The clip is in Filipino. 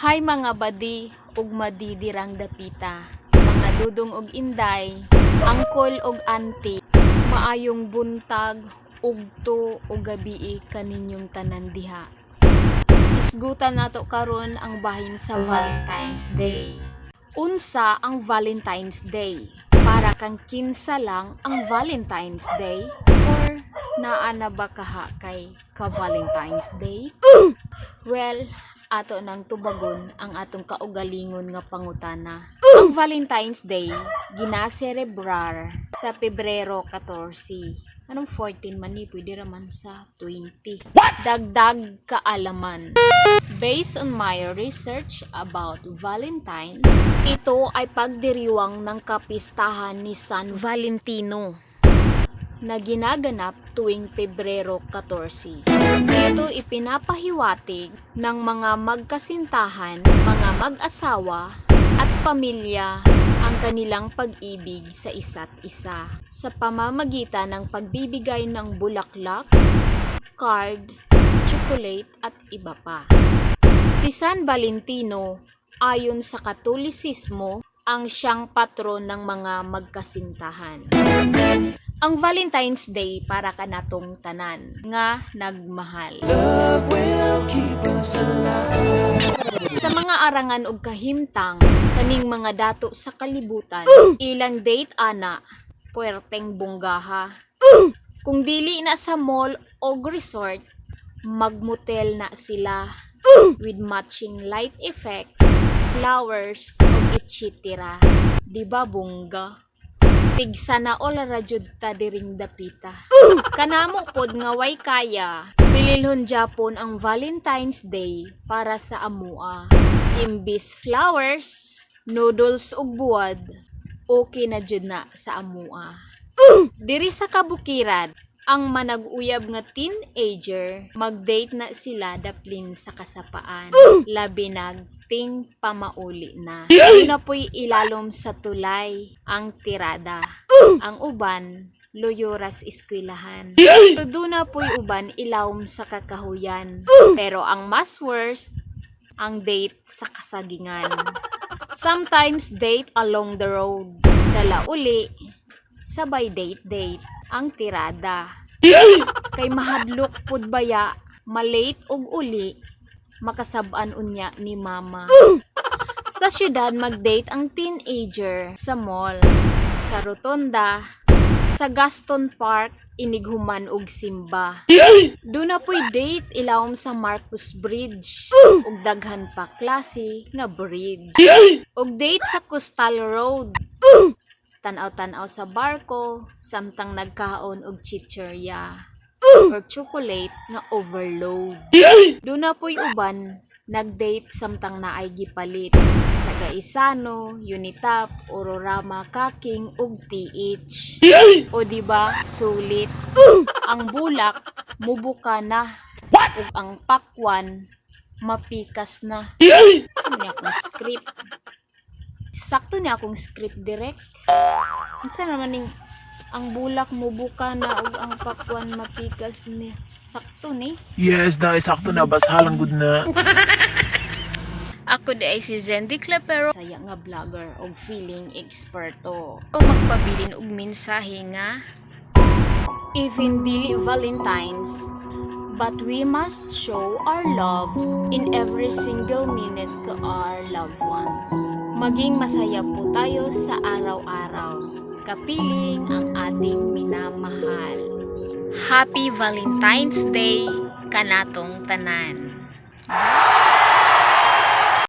Hay mga badi ug madidirang dapita, mga dudong ug inday, angkol ug auntie, maayong buntag, ugto ug gabii kaninyong tanan diha. Hisgutan nato karon ang bahin sa Valentine's Day. Unsa ang Valentine's Day? Para kang kinsa lang ang Valentine's Day? Or naa na ba kaha kay ka-Valentine's Day? Well, ato nang tubagon ang atong kaugalingon nga pangutana. Ang Valentine's Day ginaselebrar sa Pebrero 14. Anong 14 man ni? Pwede raman sa 20. Dagdag kaalaman. Based on my research about Valentine's, ito ay pagdiriwang ng kapistahan ni San Valentino na ginaganap tuwing Pebrero 14. Ito ipinapahiwatig ng mga magkasintahan, mga mag-asawa at pamilya ang kanilang pag-ibig sa isa't isa sa pamamagitan ng pagbibigay ng bulaklak, card, chocolate at iba pa. Si San Valentino, ayon sa Katolisismo, ang siyang patron ng mga magkasintahan. Ang Valentine's Day para kanatong tanan nga nagmahal. Sa mga arangan og kahimtang kaning mga dato sa kalibutan, ilang date ana puwerteng bunggaha. Kung dili na sa mall o resort, magmotel na sila with matching light effect, flowers ug etc. Di ba bungga? Tigsa na all radyod ta diring dapita. Kanamo pod nga way kaya, bililhon Japon ang Valentine's Day para sa amua. Imbis flowers, noodles ug buwad, okay na jud na sa amua. Diri sa kabukiran, ang manag-uyab nga teenager, mag-date na sila daplin sa kasapaan. Labi ting pamauli na. Una po'y ilalom sa tulay ang tirada. Ang uban, loyoras eskwelahan. Pero duna po'y uban ilawom sa kakahuyan. Pero ang mas worst, ang date sa kasagingan. Sometimes date along the road. Dala uli, sabay date ang tirada. Kay mahadlok pud baya, malate og uli, makasab-an unya ni mama. Sa syudad mag-date ang teenager sa mall, sa rotonda, sa Gaston Park, inighuman og simba. Duna po'y date ilawom sa Marcos Bridge, ug daghan pa klase nga bridge. Ug date sa Coastal Road, tanaw-tanaw sa barko, samtang nagkaon og chichirya or chocolate nga overload. Duna po'y uban nag-date samtang naay gipalit sa Gaisano, Unitap, Ororama, Kaking ug TH. O diba sulit? Ang bulak mubuka na ug ang pakwan mapikas na. Sino niya akong script? Sakto niya akong script direct. Unsa naman ning ang bulak mubuka na ug ang pakwan mapikas ni? Sakto ni. Yes, dahil sakto na basalang good na. Ako di ay si Zendy Clepero, saya nga vlogger og feeling experto. O magpabilin og mensahe nga even dili Valentine's, but we must show our love in every single minute to our loved ones. Maging masaya po tayo sa araw-araw. Kapiling ang ating minamahal. Happy Valentine's Day kanatong tanan.